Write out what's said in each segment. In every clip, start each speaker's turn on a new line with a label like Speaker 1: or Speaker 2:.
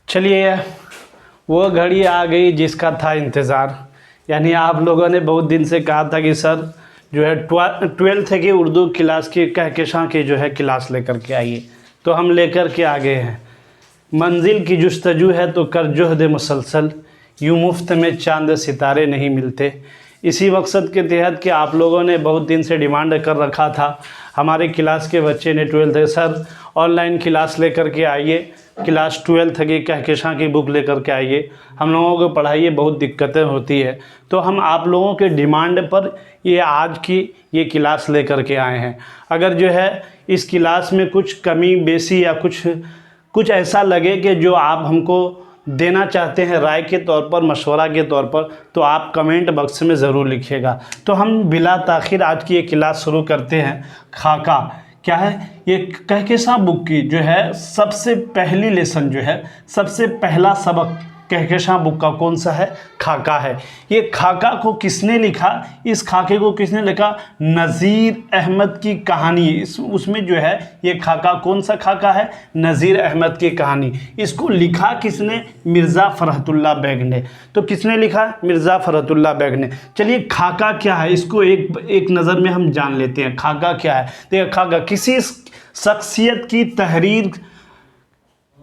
Speaker 1: चलिए, वो घड़ी आ गई जिसका था इंतज़ार। यानी आप लोगों ने बहुत दिन से कहा था कि सर जो है 12th की उर्दू क्लास की कहकशां की जो है क्लास लेकर के आइए, तो हम लेकर के आ गए हैं। मंजिल की जुस्तजू है तो कर जुहद मुसलसल, यूँ मुफ्त में चांद सितारे नहीं मिलते। इसी मकसद के तहत कि आप लोगों ने बहुत दिन से डिमांड कर रखा था, हमारे क्लास के बच्चे ने 12th सर ऑनलाइन क्लास लेकर के आइए, क्लास 12th की कहकशां की बुक लेकर के आइए, हम लोगों को पढ़ाइए, बहुत दिक्कतें होती है। तो हम आप लोगों के डिमांड पर ये आज की ये क्लास लेकर के आए हैं। अगर जो है इस क्लास में कुछ कमी बेसी या कुछ ऐसा लगे कि जो आप हमको देना चाहते हैं राय के तौर पर, मशवरा के तौर पर, तो आप कमेंट बॉक्स में ज़रूर लिखिएगा। तो हम बिला ताख़िर आज की ये क्लास शुरू करते हैं। खाका क्या है? ये कहकशां बुक की जो है सबसे पहली लेसन जो है, सबसे पहला सबक कहकशां बुक का कौन सा है? खाका है। ये खाका को किसने लिखा? इस खाके को किसने लिखा? नज़ीर अहमद की कहानी। उसमें जो है ये खाका कौन सा खाका है? नज़ीर अहमद की कहानी। इसको लिखा किसने? मिर्ज़ा फ़रहतुल्लाह बेग ने। तो किसने लिखा? मिर्ज़ा फ़रहतुल्लाह बेग ने। चलिए, खाका क्या है इसको एक नज़र में हम जान लेते हैं। खाका क्या है? देखिए, खाका किसी शख्सियत की तहरीर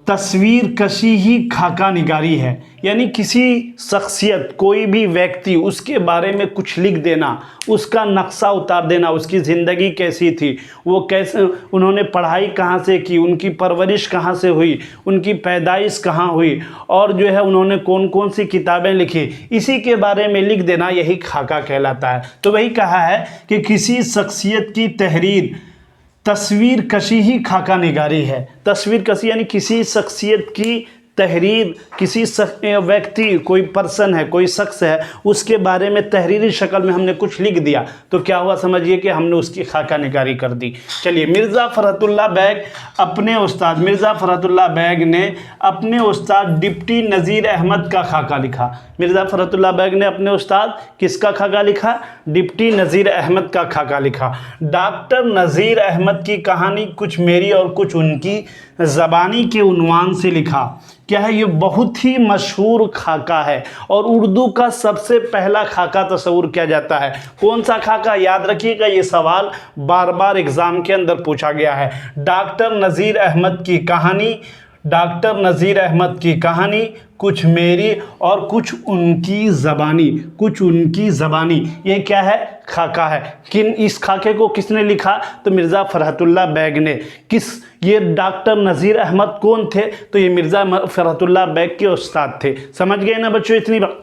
Speaker 1: तस्वीर कशी ही खाका निगारी है। यानी किसी शख्सियत, कोई भी व्यक्ति, उसके बारे में कुछ लिख देना, उसका नक्शा उतार देना, उसकी ज़िंदगी कैसी थी, वो कैसे, उन्होंने पढ़ाई कहाँ से की, उनकी परवरिश कहाँ से हुई, उनकी पैदाइश कहाँ हुई, और जो है उन्होंने कौन कौन सी किताबें लिखी, इसी के बारे में लिख देना, यही खाका कहलाता है। तो वही कहा है कि किसी शख्सियत की तहरीर तस्वीर कशी ही खाका निगारी है। तस्वीर कशी यानी किसी शख्सियत की तहरीर, किसी व्यक्ति, कोई पर्सन है, कोई शख्स है, उसके बारे में तहरीरी शक्ल में हमने कुछ लिख दिया, तो क्या हुआ? समझिए कि हमने उसकी खाका निगारी कर दी। चलिए, मिर्ज़ा फ़रहतुल्लाह बेग अपने उस्ताद, मिर्ज़ा फ़रहतुल्लाह बेग ने अपने उस्ताद डिप्टी नज़ीर अहमद का खाका लिखा। मिर्ज़ा फ़रहतुल्लाह बेग ने अपने उस्ताद किसका खाका लिखा? डिप्टी नज़ीर अहमद का खाका लिखा। डॉक्टर नज़ीर अहमद की कहानी कुछ मेरी और कुछ उनकी ज़बानी के उन्वान से लिखा। क्या है? ये बहुत ही मशहूर खाका है और उर्दू का सबसे पहला खाका तस्वुर किया जाता है। कौन सा खाका? याद रखिएगा, ये सवाल बार बार एग्ज़ाम के अंदर पूछा गया है। डॉक्टर नज़ीर अहमद की कहानी, डॉक्टर नज़ीर अहमद की कहानी कुछ मेरी और कुछ उनकी ज़बानी, कुछ उनकी ज़बानी, ये क्या है? खाका है। किन इस खाके को किसने लिखा? तो मिर्ज़ा फ़रहतुल्लाह बेग ने। ये डॉक्टर नज़ीर अहमद कौन थे? तो ये मिर्ज़ा फ़रहतुल्लाह बेग के उस्ताद थे। समझ गए ना बच्चों इतनी बात?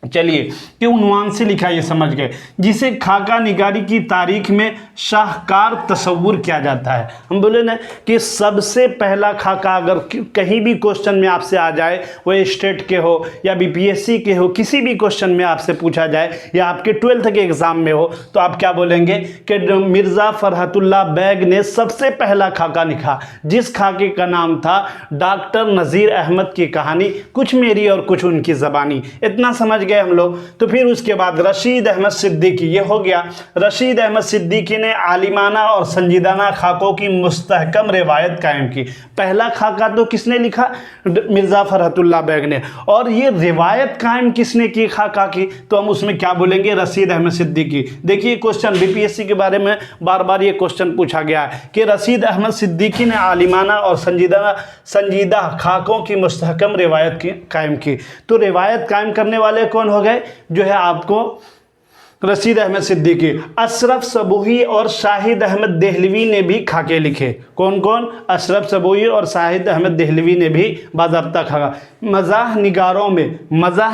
Speaker 1: चलिए, कि उन्वान से लिखा, ये समझ गए, जिसे खाका निगारी की तारीख में शाहकार तस्वुर किया जाता है। हम बोले ना कि सबसे पहला खाका अगर कहीं भी क्वेश्चन में आपसे आ जाए, वो स्टेट के हो या बीपीएससी के हो, किसी भी क्वेश्चन में आपसे पूछा जाए या आपके 12th के एग्ज़ाम में हो, तो आप क्या बोलेंगे कि मिर्ज़ा फ़रहतुल्लाह बेग ने सबसे पहला खाका लिखा, जिस खाके का नाम था डॉक्टर नज़ीर अहमद की कहानी कुछ मेरी और कुछ उनकी ज़बानी। इतना समझ गए हम लोग? तो फिर उसके बाद रशीद अहमद सिद्दीकी, ये हो गया। रशीद अहमद सिद्दीकी ने आलिमाना और संजीदाना खाकों की मुस्तहकम रिवायत कायम की। पहला खाका तो किसने लिखा? मिर्ज़ा फ़रहतुल्लाह बेग ने। और ये रिवायत कायम किसने की खाका की? तो हम उसमें क्या बोलेंगे? रशीद अहमद सिद्दीकी। देखिए, क्वेश्चन बीपीएससी के बारे में बार बार ये क्वेश्चन पूछा गया है कि रशीद अहमद सिद्दीकी ने आलिमाना और संजीदा खाकों की मुस्तहकम रिवायत कायम की। तो रिवायत कायम करने वाले कौन हो गए? जो है आपको रशीद अहमद सिद्दीकी। अशरफ सबूही और शाहिद अहमद देहलवी ने भी खाके लिखे। कौन कौन? अशरफ सबूही और शाहिद अहमद देहलवी ने भी बाज़ाब्ता खाका। मज़ाह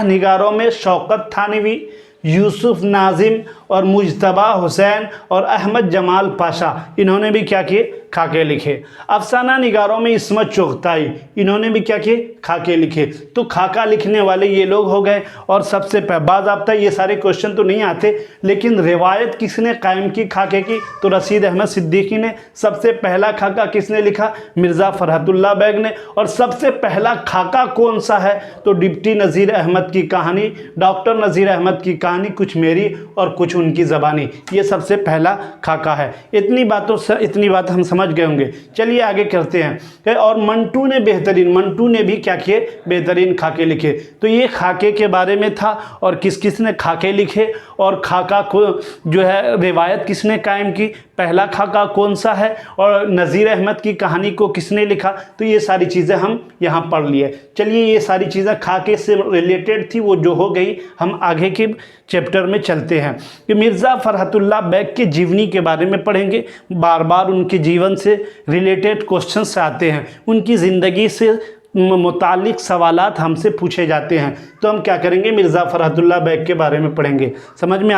Speaker 1: निगारों में शौकत थानवी, यूसुफ नाजिम और मुजतबा हुसैन और अहमद जमाल पाशा, इन्होंने भी क्या किए? खाके लिखे। अफसाना निगारों में इस्मत चुगताई, इन्होंने भी क्या किए? खाके लिखे। तो खाका लिखने वाले ये लोग हो गए। और सबसे बाज़ाब्ता ये सारे क्वेश्चन तो नहीं आते, लेकिन रिवायत किसने कायम की खाके की? तो रशीद अहमद सिद्दीकी ने। सबसे पहला खाका किसने लिखा? मिर्ज़ा फ़रहतुल्लाह बेग ने। और सबसे पहला खाका कौन सा है? तो डिप्टी नज़ीर अहमद की कहानी, डॉक्टर नज़ीर अहमद की कहानी कुछ मेरी और कुछ उनकी ज़बानी, ये सबसे पहला खाका है। इतनी बात हम समझ गए होंगे। चलिए आगे करते हैं। और मंटू ने भी क्या किए, बेहतरीन खाके लिखे। तो ये खाके के बारे में था, और किस किस ने खाके लिखे और खाका को जो है रिवायत किसने कायम की, पहला खाका कौन सा है, और नज़ीर अहमद की कहानी को किसने लिखा। तो ये सारी चीज़ें हम यहाँ पढ़ लिए। चलिए ये सारी चीज़ें खाके से रिलेटेड थी, वो जो हो गई। हम आगे के चैप्टर में चलते हैं कि मिर्ज़ा फ़रहतुल्लाह बैग के जीवनी के बारे में पढ़ेंगे। बार बार उनके जीवन से रिलेटेड क्वेश्चंस आते हैं, उनकी ज़िंदगी से मुतालिक सवालात हमसे पूछे जाते हैं। तो हम क्या करेंगे, मिर्ज़ा फ़रहतुल्लाह बैग के बारे में पढ़ेंगे। समझ में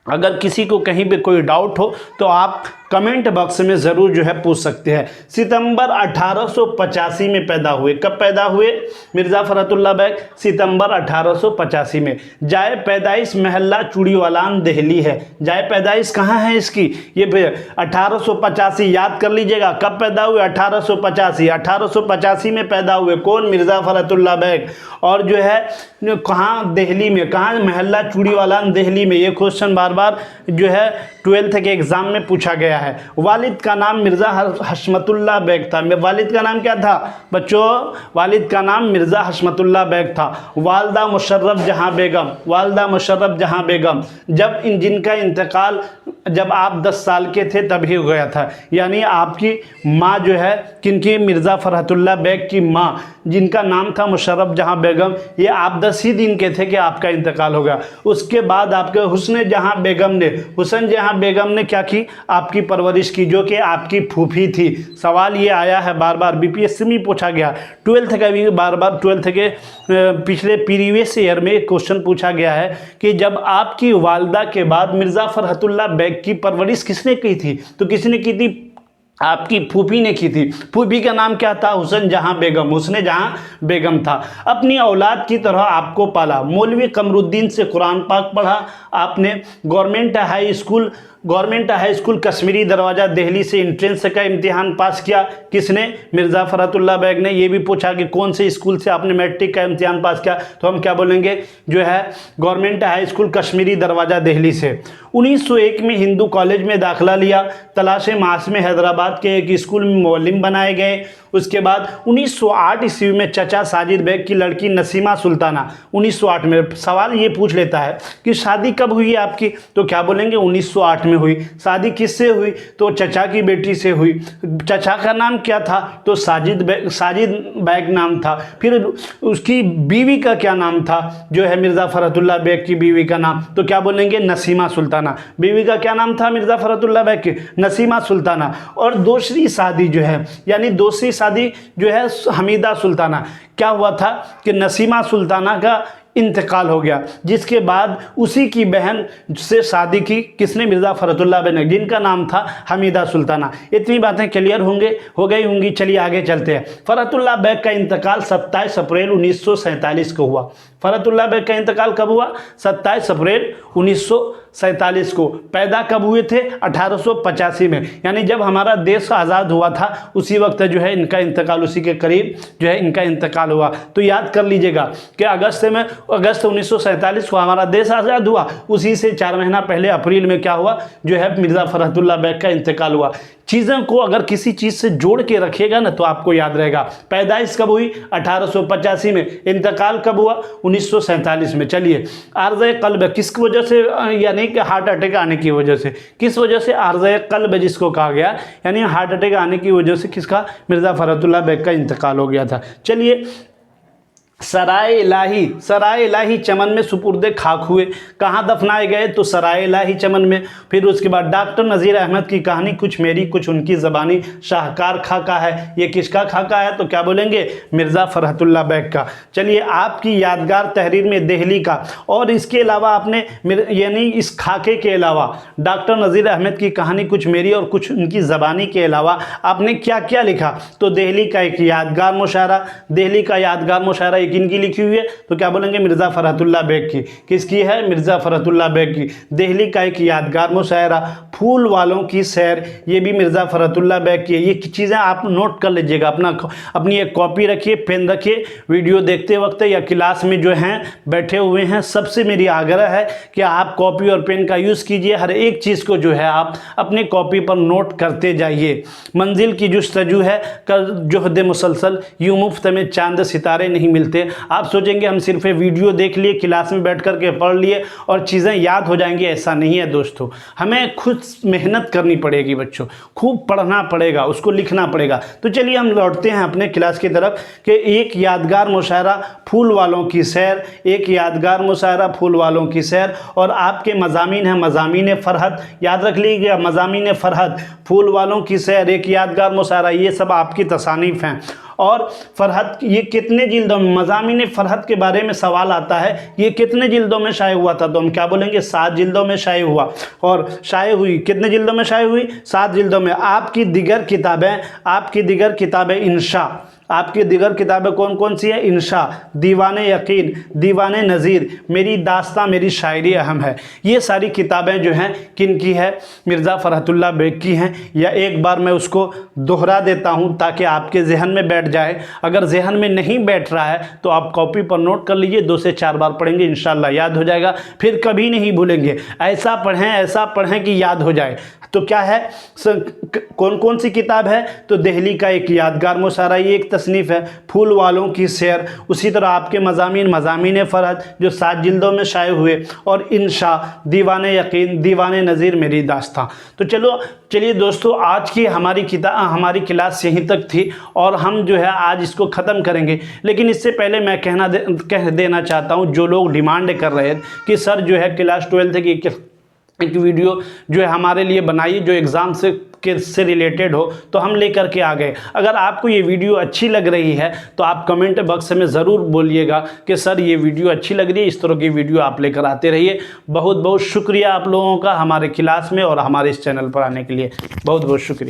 Speaker 1: अगर किसी को कहीं पे कोई डाउट हो तो आप कमेंट बॉक्स में ज़रूर जो है पूछ सकते हैं। सितंबर 1885 में पैदा हुए। कब पैदा हुए मिर्ज़ा फ़रहतुल्लाह बैग? सितंबर 1885 में। जाए पैदाइश महल्ला चूड़ीवालान दिल्ली है। जाए पैदाइश कहाँ है इसकी, ये 1885 याद कर लीजिएगा। कब पैदा हुए? 1885 में पैदा हुए। कौन? मिर्ज़ा फ़रहतुल्लाह बैग। और जो है कहाँ? दिल्ली में। कहाँ? महल्ला चूड़ीवालान दिल्ली में। ये क्वेश्चन बार बार जो है 12th के एग्ज़ाम में पूछा गया है। वालिद का नाम मिर्ज़ा हशमतुल्लाह बैग था। वालिद का नाम क्या था बच्चों? वालिद का नाम मिर्ज़ा हशमतुल्लाह बैग था। वालदा मुशर्रफ जहाँ बेगम। वालदा मुशर्रफ जहाँ बेगम। जब जिनका इंतकाल जब आप 10 साल के थे तभी हो गया था। यानी आपकी माँ जो है किनकी? मिर्ज़ा फ़रहतुल्लाह बैग की माँ, जिनका नाम था मुशर्रफ जहाँ बेगम, ये आप 10 ही दिन के थे कि आपका इंतकाल हो गया। उसके बाद आपके हुस्न जहाँ बेगम ने क्या की? आपकी परवरिश की, जो कि आपकी फूफी थी। सवाल ये आया है बार बार, बीपीएससी में पूछा गया। 12th का भी बार बार 12th के पिछले प्रीवियस ईयर में एक क्वेश्चन पूछा गया है कि जब आपकी वालदा के बाद मिर्ज़ा फ़रहतुल्लाह बैग की परवरिश किसने की थी? तो किसने की थी? आपकी फूफी ने की थी। फूफी का नाम क्या था? हुस्न जहाँ बेगम। हुस्न जहाँ बेगम था। अपनी औलाद की तरह आपको पाला। मौलवी कमरुद्दीन से कुरान पाक पढ़ा आपने। गवर्नमेंट हाई स्कूल कश्मीरी दरवाज़ा दिल्ली से एंट्रेंस का इम्तिहान पास किया। किसने? मिर्ज़ा फ़रहतुल्लाह बैग ने। ये भी पूछा कि कौन से स्कूल से आपने मैट्रिक का इम्तिहान पास किया, तो हम क्या बोलेंगे? जो है गवर्नमेंट हाई स्कूल कश्मीरी दरवाज़ा दिल्ली से। 1901 में हिंदू कॉलेज में दाखिला लिया। तलाशे मास में हैदराबाद के एक स्कूल में मौलिम बनाए गए। उसके बाद 1908 ईस्वी में चचा साजिद बैग की लड़की नसीमा सुल्ताना। 1908 में सवाल ये पूछ लेता है कि शादी कब हुई आपकी, तो क्या बोलेंगे? 1908 में हुई। शादी किससे हुई? तो चचा की बेटी से हुई। चचा का नाम क्या था? तो साजिद बैग नाम था। फिर उसकी बीवी का क्या नाम था? जो है मिर्ज़ा फ़रहतुल्लाह बैग की बीवी का नाम, तो क्या बोलेंगे? नसीमा सुल्ताना। बीवी का क्या नाम था मिर्ज़ा फ़रहतुल्लाह बैग की? नसीमा सुल्ताना। और दूसरी शादी जो है, यानी दूसरी शादी जो है हमीदा सुल्ताना। क्या हुआ था कि नसीमा सुल्ताना का इंतकाल हो गया, जिसके बाद उसी की बहन से शादी की। किसने? मिर्ज़ा फ़रहतुल्लाह बैग, जिनका नाम था हमीदा सुल्ताना। इतनी बातें क्लियर हो गई होंगी। चलिए आगे चलते हैं। फ़रहतुल्लाह बैग का इंतकाल 27 अप्रैल 1947 को हुआ। फ़रहतुल्लाह बैग का इंतकाल कब हुआ? 27 अप्रैल 1947 को। पैदा कब हुए थे? 1885 में। यानी जब हमारा देश आज़ाद हुआ था उसी वक्त जो है इनका इंतकाल, उसी के करीब जो है इनका इंतकाल हुआ। तो याद कर लीजिएगा कि अगस्त 1947 को हमारा देश आज़ाद हुआ। उसी से 4 महीना पहले अप्रैल में क्या हुआ? जो है मिर्ज़ा फ़रहतुल्लाह बैग का इंतकाल हुआ। चीज़ों को अगर किसी चीज़ से जोड़ के रखिएगा ना तो आपको याद रहेगा। पैदाइश कब हुई? 1885 में। इंतकाल कब हुआ? 1947 में। चलिए, आर्ज़े क़ल्ब किस वजह से, यानी कि हार्ट अटैक आने की वजह से। किस वजह से? आर्ज़े क़ल्ब जिसको कहा गया, यानी हार्ट अटैक आने की वजह से किसका? मिर्ज़ा फ़रहतुल्लाह बैग का इंतकाल हो गया था। चलिए, सराय इलाही चमन में सुपुर्दे खाक हुए। कहाँ दफनाए गए? तो सराय इलाही चमन में। फिर उसके बाद डॉक्टर नज़ीर अहमद की कहानी कुछ मेरी कुछ उनकी ज़बानी शाहकार खाका है। ये किसका खाका है? तो क्या बोलेंगे? मिर्ज़ा फ़रहतुल्लाह बैग का। चलिए, आपकी यादगार तहरीर में दिल्ली का, और इसके अलावा आपने यानी इस खाके के अलावा डॉक्टर नज़ीर अहमद की कहानी कुछ मेरी और कुछ उनकी ज़बानी के अलावा आपने क्या क्या लिखा? तो दिल्ली का एक यादगार मुशायरा, दिल्ली का यादगार मुशायरा किनकी लिखी हुई है, तो क्या बोलेंगे, मिर्ज़ा फ़रहतुल्लाह बेग की। किसकी है, मिर्ज़ा फ़रहतुल्लाह बेग की। दिल्ली का एक यादगार मुशायरा फूल वालों की सैर, ये भी मिर्ज़ा फ़रहतुल्लाह बेग की है। ये चीज़ें आप नोट कर लीजिएगा, अपनी एक कॉपी रखिए, पेन रखिए, वीडियो देखते वक्त या क्लास में जो हैं बैठे हुए हैं, सबसे मेरी आग्रह है कि आप कॉपी और पेन का यूज़ कीजिए। हर एक चीज़ को जो है आप अपनी कॉपी पर नोट करते जाइए। मंजिल की जुस्तजू है कर जोहद मुसलसल, यूँ मुफ्त में चांद सितारे नहीं मिलते। आप सोचेंगे हम सिर्फ वीडियो देख लिए, क्लास में बैठ कर के पढ़ लिए और चीज़ें याद हो जाएंगी, ऐसा नहीं है दोस्तों। हमें खुद मेहनत करनी पड़ेगी बच्चों, खूब पढ़ना पड़ेगा, उसको लिखना पड़ेगा। तो चलिए हम लौटते हैं अपने क्लास की तरफ कि एक यादगार मुशायरा फूल वालों की सैर, एक यादगार मुशायरा फूल वालों की सैर। और आपके मज़ामीन हैं मज़ामीन फ़रहत, याद रख लीजिएगा, मज़ामीन फ़रहत, फूल वालों की सैर, एक यादगार मुशायरा, ये सब आपकी तसानीफ़ हैं। और फ़रहत ये कितने जिल्दों में, मज़ामीन फ़रहत के बारे में सवाल आता है, ये कितने जिल्दों में शाये हुआ था, तो हम क्या बोलेंगे, 7 जिल्दों में शाये हुआ। और शाये हुई कितने जिल्दों में शाये हुई, 7 जिल्दों में। आपकी दिगर किताबें इंशा, आपकी दिगर किताबें कौन कौन सी है, इंशा, दीवाने यकीन, दीवाने नज़ीर, मेरी दास्तां, मेरी शायरी अहम है। ये सारी किताबें जो हैं किन की है, मिर्ज़ा फ़रहतुल्लाह बेग की हैं। या एक बार मैं उसको दोहरा देता हूँ ताकि आपके जहन में बैठ जाए। अगर जहन में नहीं बैठ रहा है तो आप कॉपी पर नोट कर लीजिए, 2 से 4 बार पढ़ेंगे, इंशाल्लाह याद हो जाएगा, फिर कभी नहीं भूलेंगे। ऐसा पढ़ें कि याद हो जाए। तो क्या है, कौन कौन सी किताब है, तो दिल्ली का एक यादगार मुशायरा, ये एक तसनीफ़ है, फूल वालों की सैर, उसी तरह आपके मज़ामीन फ़रहत जो 7 जिल्दों में शाये हुए, और इंशा, दीवाने यकीन, दीवाने नज़ीर, मेरी दास्तां। तो चलिए दोस्तों, आज की हमारी क्लास यहीं तक थी और हम जो है आज इसको ख़त्म करेंगे। लेकिन इससे पहले मैं कह देना चाहता हूँ, जो लोग डिमांड कर रहे हैं कि सर जो है क्लास 12 की एक वीडियो जो है हमारे लिए बनाइए जो एग्ज़ाम से रिलेटेड हो, तो हम लेकर के आ गए। अगर आपको ये वीडियो अच्छी लग रही है तो आप कमेंट बॉक्स में ज़रूर बोलिएगा कि सर ये वीडियो अच्छी लग रही है, इस तरह की वीडियो आप लेकर आते रहिए। बहुत बहुत शुक्रिया आप लोगों का हमारे क्लास में और हमारे इस चैनल पर आने के लिए, बहुत बहुत शुक्रिया।